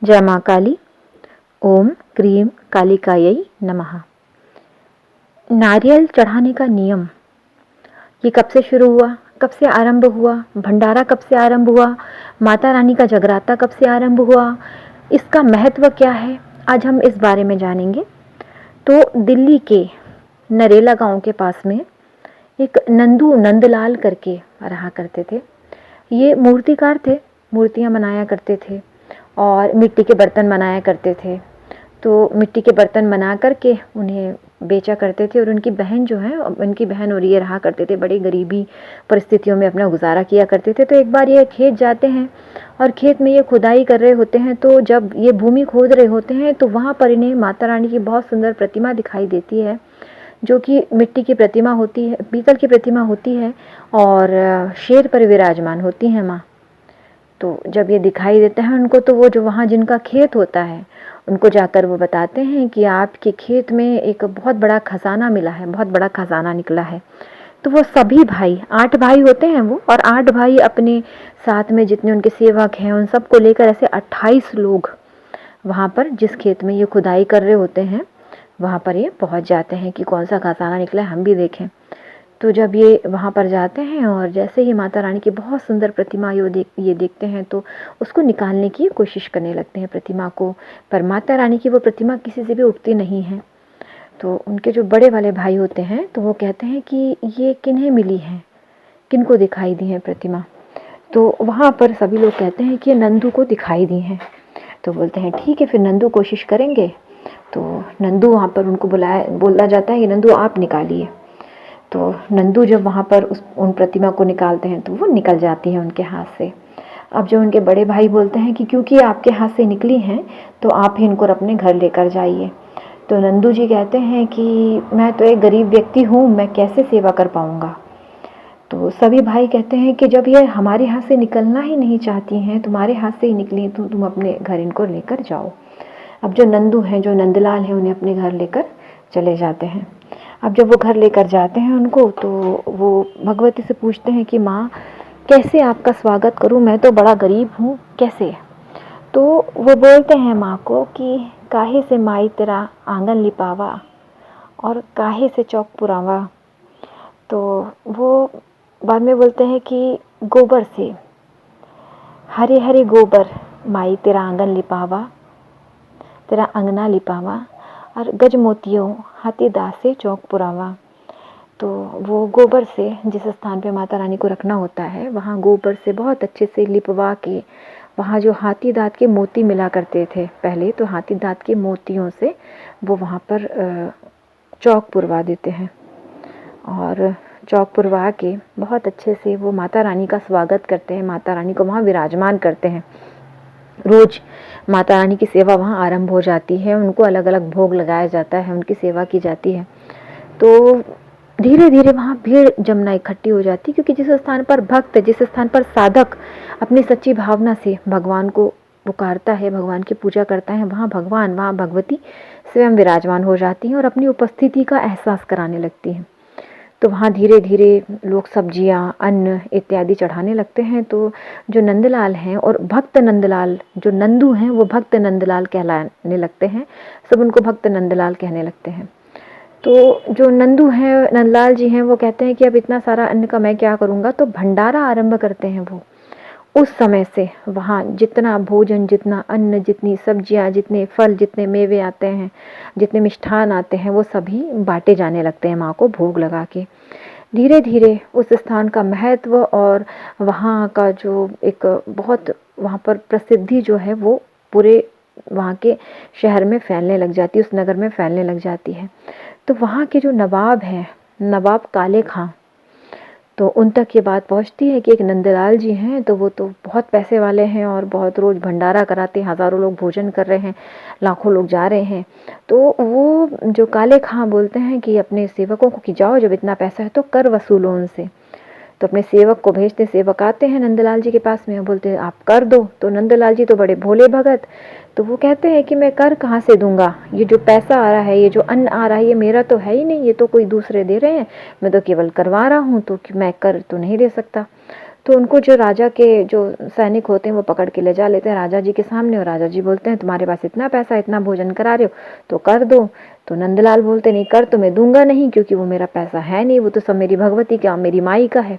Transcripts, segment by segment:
जय माँ काली। ओम क्रीं कालिकायै नमः। नारियल चढ़ाने का नियम ये कब से शुरू हुआ, कब से आरंभ हुआ, भंडारा कब से आरंभ हुआ, माता रानी का जगराता कब से आरंभ हुआ, इसका महत्व क्या है, आज हम इस बारे में जानेंगे। तो दिल्ली के नरेला गांव के पास में एक नंदू नंदलाल करके रहा करते थे। ये मूर्तिकार थे, मूर्तियाँ बनाया करते थे और मिट्टी के बर्तन बनाया करते थे। तो मिट्टी के बर्तन बना करके उन्हें बेचा करते थे और उनकी बहन जो है, उनकी बहन और ये रहा करते थे, बड़ी गरीबी परिस्थितियों में अपना गुजारा किया करते थे। तो एक बार ये खेत जाते हैं और खेत में ये खुदाई कर रहे होते हैं। तो जब ये भूमि खोद रहे होते हैं तो वहाँ पर इन्हें माता रानी की बहुत सुंदर प्रतिमा दिखाई देती है, जो कि मिट्टी की प्रतिमा होती है, पीतल की प्रतिमा होती है और शेर पर विराजमान होती हैं माँ। तो जब ये दिखाई देता है उनको, तो वो जो वहाँ जिनका खेत होता है उनको जाकर वो बताते हैं कि आपके खेत में एक बहुत बड़ा खजाना मिला है, बहुत बड़ा खजाना निकला है। तो वो सभी भाई, 8 भाई होते हैं वो, और 8 भाई अपने साथ में जितने उनके सेवक हैं उन सबको लेकर ऐसे 28 लोग वहाँ पर, जिस खेत में ये खुदाई कर रहे होते हैं, वहाँ पर ये पहुँच जाते हैं कि कौन सा खजाना निकला है, हम भी देखें। तो जब ये वहाँ पर जाते हैं और जैसे ही माता रानी की बहुत सुंदर प्रतिमा ये देखते हैं तो उसको निकालने की कोशिश करने लगते हैं प्रतिमा को, पर माता रानी की वो प्रतिमा किसी से भी उठती नहीं है। तो उनके जो बड़े वाले भाई होते हैं तो वो कहते हैं कि ये किन्हें मिली है, किनको दिखाई दी है प्रतिमा। तो वहाँ पर सभी लोग कहते हैं कि ये नंदू को दिखाई दी हैं। तो बोलते हैं ठीक है, फिर नंदू कोशिश करेंगे। तो नंदू वहाँ पर उनको बोला जाता है कि नंदू आप निकालिए। तो नंदू जब वहाँ पर उन प्रतिमा को निकालते हैं तो वो निकल जाती है उनके हाथ से। अब जो उनके बड़े भाई बोलते हैं कि क्योंकि आपके हाथ से निकली हैं तो आप ही इनको अपने घर लेकर जाइए। तो नंदू जी कहते हैं कि मैं तो एक गरीब व्यक्ति हूँ, मैं कैसे सेवा कर पाऊँगा। तो सभी भाई कहते हैं कि जब ये हमारे हाथ से निकलना ही नहीं चाहती हैं, तुम्हारे हाथ से ही निकली, तो तुम अपने घर इनको लेकर जाओ। अब जो नंदू हैं, जो नंदलाल हैं, उन्हें अपने घर लेकर चले जाते हैं। अब जब वो घर लेकर जाते हैं उनको, तो वो भगवती से पूछते हैं कि माँ कैसे आपका स्वागत करूँ, मैं तो बड़ा गरीब हूँ, कैसे। तो वो बोलते हैं माँ को कि काहे से माई तेरा आंगन लिपावा और काहे से चौक पुरावा। तो वो बाद में बोलते हैं कि गोबर से, हरे हरे गोबर माई तेरा आंगन लिपावा, तेरा अंगना लिपावा, और गज मोतियों हाथी दास से चौक पुरावा। तो वो गोबर से, जिस स्थान पे माता रानी को रखना होता है, वहाँ गोबर से बहुत अच्छे से लिपवा के, वहाँ जो हाथी दांत के मोती मिला करते थे पहले, तो हाथी दांत के मोतियों से वो वहाँ पर चौक पुरवा देते हैं और चौक पुरवा के बहुत अच्छे से वो माता रानी का स्वागत करते हैं, माता रानी को वहाँ विराजमान करते हैं। रोज माता रानी की सेवा वहाँ आरंभ हो जाती है, उनको अलग अलग भोग लगाया जाता है, उनकी सेवा की जाती है। तो धीरे धीरे वहाँ भीड़ जमना इकट्ठी हो जाती है, क्योंकि जिस स्थान पर भक्त, जिस स्थान पर साधक अपनी सच्ची भावना से भगवान को पुकारता है, भगवान की पूजा करता है, वहाँ भगवान, वहाँ भगवती स्वयं विराजमान हो जाती हैं और अपनी उपस्थिति का एहसास कराने लगती हैं। तो वहाँ धीरे धीरे लोग सब्जियाँ, अन्न इत्यादि चढ़ाने लगते हैं। तो जो नंदलाल हैं और भक्त नंदलाल, जो नंदू हैं, वो भक्त नंदलाल कहलाने लगते हैं, सब उनको भक्त नंदलाल कहने लगते हैं। तो जो नंदू हैं, नंदलाल जी हैं, वो कहते हैं कि अब इतना सारा अन्न का मैं क्या करूँगा। तो भंडारा आरंभ करते हैं वो। उस समय से वहाँ जितना भोजन, जितना अन्न, जितनी सब्जियाँ, जितने फल, जितने मेवे आते हैं, जितने मिष्ठान आते हैं, वो सभी बांटे जाने लगते हैं माँ को भोग लगा के। धीरे धीरे उस स्थान का महत्व और वहाँ का जो एक बहुत वहाँ पर प्रसिद्धि जो है वो पूरे वहाँ के शहर में फैलने लग जाती है, उस नगर में फैलने लग जाती है। तो वहाँ के जो नवाब हैं, नवाब काले खां, तो उन तक ये बात पहुंचती है कि एक नंदलाल जी हैं, तो वो तो बहुत पैसे वाले हैं और बहुत रोज़ भंडारा कराते हैं, हज़ारों लोग भोजन कर रहे हैं, लाखों लोग जा रहे हैं। तो वो जो काले खां बोलते हैं कि अपने सेवकों को कि जाओ, जब इतना पैसा है तो कर वसूलो उनसे। तो अपने सेवक को भेजते, सेवक आते हैं नंदलाल जी के पास में, बोलते हैं आप कर दो। तो नंदलाल जी तो बड़े भोले भगत, तो वो कहते हैं कि मैं कर कहाँ से दूंगा, ये जो पैसा आ रहा है, ये जो अन्न आ रहा है, ये मेरा तो है ही नहीं, ये तो कोई दूसरे दे रहे हैं, मैं तो केवल करवा रहा हूँ, तो मैं कर तो नहीं दे सकता। तो उनको जो राजा के जो सैनिक होते हैं वो पकड़ के ले जा लेते हैं राजा जी के सामने, और राजा जी बोलते हैं तुम्हारे पास इतना पैसा, इतना भोजन करा रहे हो तो कर दो। तो नंदलाल बोलते नहीं, कर तो मैं दूंगा नहीं, क्योंकि वो मेरा पैसा है नहीं, वो तो सब मेरी भगवती का, मेरी माई का है।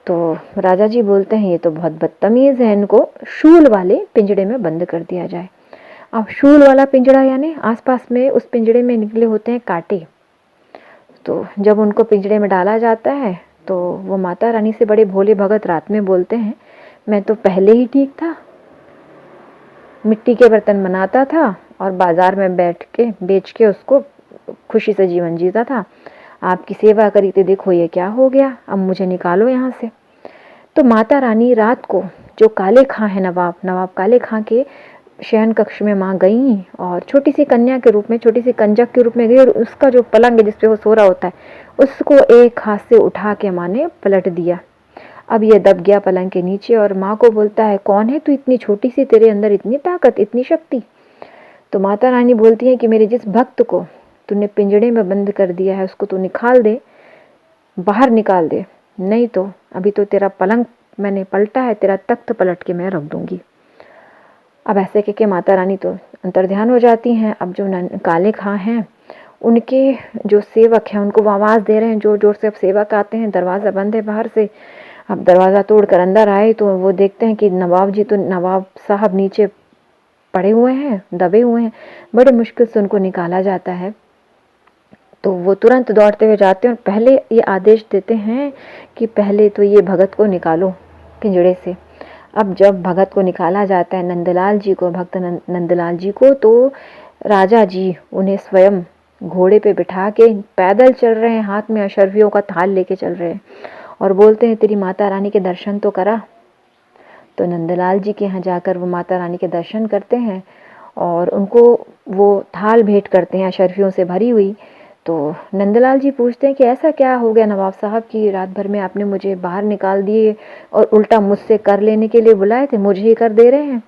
तो राजा जी बोलते हैं ये तो बहुत बदतमीज है, इनको शूल वाले पिंजड़े में बंद कर दिया जाए। अब शूल वाला पिंजड़ा यानी आसपास में उस पिंजड़े में निकले होते हैं कांटे। तो जब उनको पिंजड़े में डाला जाता है तो वो माता रानी से बड़े भोले भगत रात में बोलते हैं, मैं तो पहले ही ठीक था, मिट्टी के बर्तन बनाता था और बाजार में बैठ के बेच के उसको खुशी से जीवन जीता था। आपकी सेवा करी तो देखो ये क्या हो गया, अब मुझे निकालो यहाँ से। तो माता रानी रात को जो काले खां है नवाब काले खां के शयन कक्ष में माँ गई और छोटी सी कन्या के रूप में, छोटी सी कंजक के रूप में गई, और उसका जो पलंग है जिसपे वो सो रहा होता है उसको एक हाथ से उठा के माँ ने पलट दिया। अब ये दब गया पलंग के नीचे और माँ को बोलता है, कौन है तू, इतनी छोटी सी, तेरे अंदर इतनी ताकत, इतनी शक्ति। तो माता रानी बोलती है कि मेरे जिस भक्त को तूने पिंजड़े में बंद कर दिया है उसको तू निकाल दे, बाहर निकाल दे, नहीं तो अभी तो तेरा पलंग मैंने पलटा है, तेरा तख्त पलट के मैं रख दूंगी। अब ऐसे कह के माता रानी तो अंतर्ध्यान हो जाती हैं। अब जो काले खां हैं उनके जो सेवक हैं उनको वो आवाज़ दे रहे हैं जोर जोर से। अब सेवक आते हैं, दरवाज़ा बंद है बाहर से। अब दरवाज़ा तोड़ कर अंदर आए तो वो देखते हैं कि नवाब साहब नीचे पड़े हुए हैं, दबे हुए हैं। बड़े मुश्किल से उनको निकाला जाता है। तो वो तुरंत दौड़ते हुए जाते हैं और पहले ये आदेश देते हैं कि पहले तो ये भगत को निकालो पिंजड़े से। अब जब भगत को निकाला जाता है, नंदलाल जी को, भक्त नंदलाल जी को, तो राजा जी उन्हें स्वयं घोड़े पे बिठा के पैदल चल रहे हैं, हाथ में अशर्फियों का थाल लेके चल रहे हैं और बोलते हैं तेरी माता रानी के दर्शन तो करा। तो नंदलाल जी के यहाँ जाकर वो माता रानी के दर्शन करते हैं और उनको वो थाल भेंट करते हैं अशर्फियों से भरी हुई। तो नंदलाल जी पूछते हैं कि ऐसा क्या हो गया नवाब साहब की रात भर में आपने मुझे बाहर निकाल दिए और उल्टा मुझसे कर लेने के लिए बुलाए थे, मुझे ही कर दे रहे हैं।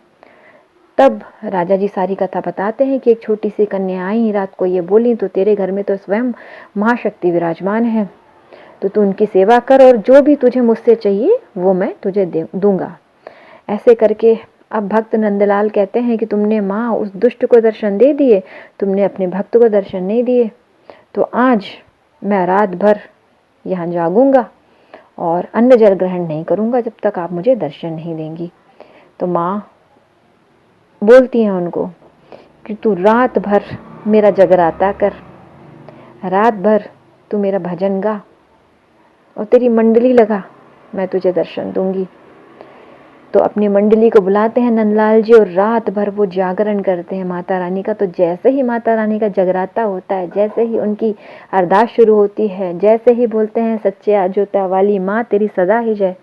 तब राजा जी सारी कथा बताते हैं कि एक छोटी सी कन्या आई रात को, ये बोली तो तेरे घर में तो स्वयं महाशक्ति विराजमान है, तो तू उनकी सेवा कर और जो भी तुझे मुझसे चाहिए वो मैं तुझे दूंगा। ऐसे करके अब भक्त नंदलाल कहते हैं कि तुमने माँ उस दुष्ट को दर्शन दे दिए, तुमने अपने भक्त को दर्शन नहीं दिए, तो आज मैं रात भर यहाँ जागूंगा और अन्न जल ग्रहण नहीं करूंगा जब तक आप मुझे दर्शन नहीं देंगी। तो माँ बोलती हैं उनको कि तू रात भर मेरा जगराता कर, रात भर तू मेरा भजन गा और तेरी मंडली लगा, मैं तुझे दर्शन दूंगी। तो अपनी मंडली को बुलाते हैं नंदलाल जी और रात भर वो जागरण करते हैं माता रानी का। तो जैसे ही माता रानी का जगराता होता है, जैसे ही उनकी अरदास शुरू होती है, जैसे ही बोलते हैं सच्चे अजोता वाली माँ तेरी सदा ही जय,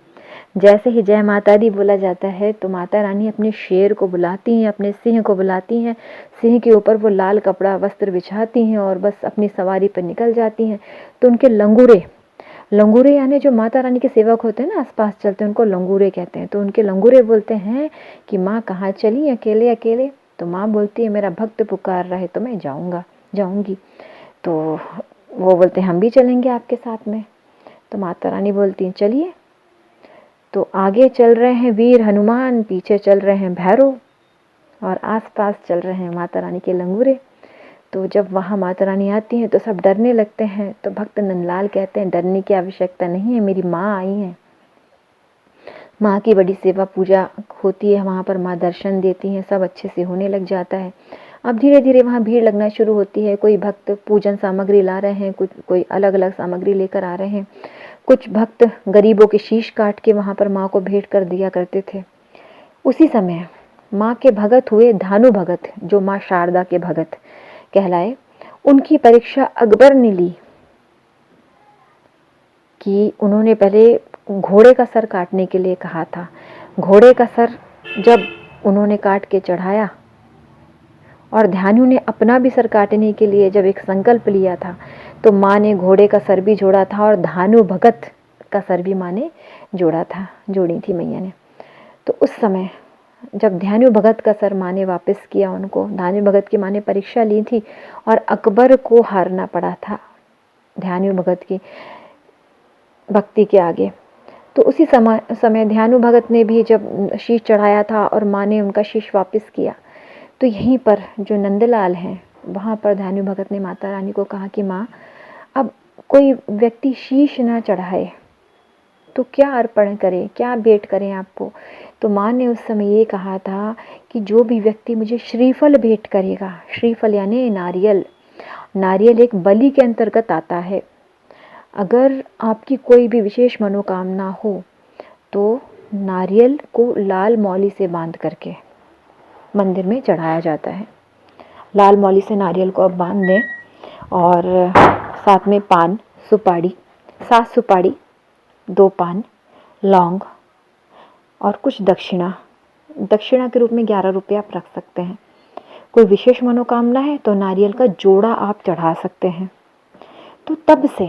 जैसे ही जय माता दी बोला जाता है तो माता रानी अपने शेर को बुलाती हैं, अपने सिंह को बुलाती हैं, सिंह के ऊपर वो लाल कपड़ा वस्त्र बिछाती हैं और बस अपनी सवारी पर निकल जाती हैं। तो उनके लंगूरे यानी जो माता रानी के सेवक होते हैं ना आसपास चलते हैं, उनको लंगूरे कहते हैं। तो उनके लंगूरे बोलते हैं कि माँ कहाँ चली अकेले अकेले। तो माँ बोलती है मेरा भक्त पुकार रहा है तो मैं जाऊंगी। तो वो बोलते हैं हम भी चलेंगे आपके साथ में। तो माता रानी बोलती हैं चलिए। तो आगे चल रहे हैं वीर हनुमान, पीछे चल रहे हैं भैरव और आसपास चल रहे हैं माता रानी के लंगूरे। तो जब वहाँ माता रानी आती हैं तो सब डरने लगते हैं। तो भक्त नंदलाल कहते हैं डरने की आवश्यकता नहीं है, मेरी माँ आई हैं, माँ की बड़ी सेवा पूजा होती है वहाँ पर, माँ दर्शन देती हैं, सब अच्छे से होने लग जाता है। अब धीरे धीरे वहाँ भीड़ लगना शुरू होती है। कोई भक्त पूजन सामग्री ला रहे हैं, कोई अलग अलग सामग्री लेकर आ रहे हैं। कुछ भक्त गरीबों के शीश काट के वहाँ पर माँ को भेंट कर दिया करते थे। उसी समय माँ के भगत हुए धानु भगत, जो माँ शारदा के भगत कहलाए, उनकी परीक्षा अकबर ने ली कि उन्होंने पहले घोड़े का सर काटने के लिए कहा था। घोड़े का सर जब उन्होंने काट के चढ़ाया और ध्यानु ने अपना भी सर काटने के लिए जब एक संकल्प लिया था, तो माँ ने घोड़े का सर भी जोड़ा था और धानु भगत का सर भी माँ ने जोड़ी थी मैया ने। तो उस समय जब ध्यानु भगत का सर माँ ने वापस किया उनको, ध्यानु भगत की माँ ने परीक्षा ली थी और अकबर को हारना पड़ा था ध्यानु भगत की भक्ति के आगे। तो उसी समय ध्यानु भगत ने भी जब शीश चढ़ाया था और माँ ने उनका शीश वापस किया, तो यहीं पर जो नंदलाल हैं वहाँ पर ध्यानु भगत ने माता रानी को कहा कि माँ, अब कोई व्यक्ति शीश ना चढ़ाए तो क्या अर्पण करें, क्या भेंट करें आपको। तो माँ ने उस समय ये कहा था कि जो भी व्यक्ति मुझे श्रीफल भेंट करेगा, श्रीफल यानी नारियल, नारियल एक बलि के अंतर्गत आता है। अगर आपकी कोई भी विशेष मनोकामना हो तो नारियल को लाल मौली से बांध करके मंदिर में चढ़ाया जाता है। लाल मौली से नारियल को अब बांध दें और साथ में पान, सुपारी, 7 सुपारी, 2 पान, लौंग और कुछ दक्षिणा के रूप में 11 रुपये आप रख सकते हैं। कोई विशेष मनोकामना है तो नारियल का जोड़ा आप चढ़ा सकते हैं। तो तब से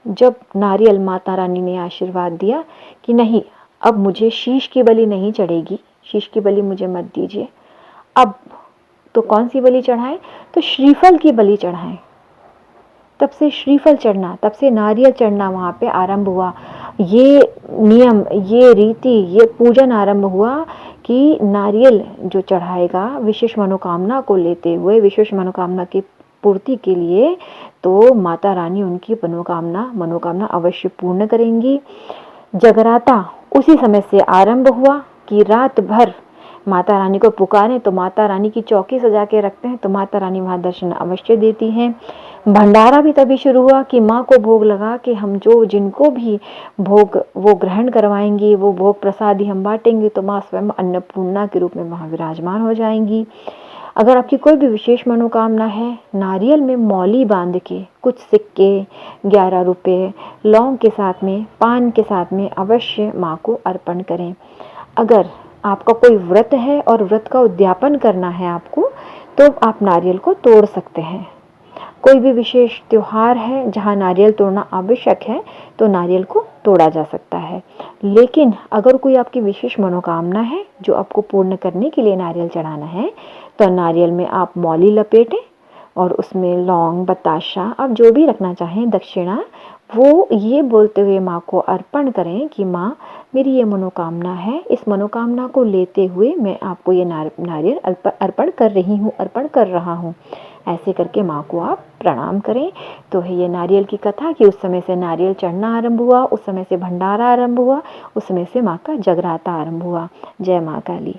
जब नारियल माता रानी ने आशीर्वाद दिया कि नहीं, अब मुझे शीश की बलि नहीं चढ़ेगी, शीश की बलि मुझे मत दीजिए, अब तो कौन सी बलि चढ़ाएं, तो श्रीफल की बलि चढ़ाएं। तब से श्रीफल चढ़ना, तब से नारियल चढ़ना वहाँ पे आरंभ हुआ। ये नियम, ये रीति, ये पूजन आरंभ हुआ कि नारियल जो चढ़ाएगा विशेष मनोकामना को लेते हुए, विशेष मनोकामना की पूर्ति के लिए, तो माता रानी उनकी मनोकामना अवश्य पूर्ण करेंगी। जगराता उसी समय से आरंभ हुआ कि रात भर माता रानी को पुकारें तो माता रानी की चौकी सजा के रखते हैं, तो माता रानी वहाँ दर्शन अवश्य देती हैं। भंडारा भी तभी शुरू हुआ कि माँ को भोग लगा कि हम जिनको भी भोग वो ग्रहण करवाएंगी, वो भोग प्रसादी हम बांटेंगे, तो माँ स्वयं अन्नपूर्णा के रूप में वहाँ विराजमान हो जाएंगी। अगर आपकी कोई भी विशेष मनोकामना है, नारियल में मौली बांध के कुछ सिक्के, 11 रुपये, लौंग के साथ में, पान के साथ में अवश्य माँ को अर्पण करें। अगर आपका कोई व्रत है और व्रत का उद्यापन करना है आपको, तो आप नारियल को तोड़ सकते हैं। कोई भी विशेष त्योहार है जहाँ नारियल तोड़ना आवश्यक है तो नारियल को तोड़ा जा सकता है। लेकिन अगर कोई आपकी विशेष मनोकामना है जो आपको पूर्ण करने के लिए नारियल चढ़ाना है, तो नारियल में आप मौली लपेटें और उसमें लौंग, बताशा, आप जो भी रखना चाहें, दक्षिणा, वो ये बोलते हुए माँ को अर्पण करें कि माँ, मेरी ये मनोकामना है, इस मनोकामना को लेते हुए मैं आपको ये नारियल अर्पण कर रही हूँ, अर्पण कर रहा हूँ। ऐसे करके माँ को आप प्रणाम करें। तो है ये नारियल की कथा कि उस समय से नारियल चढ़ना आरंभ हुआ, उस समय से भंडारा आरंभ हुआ, उस समय से माँ का जगराता आरंभ हुआ। जय माँ काली।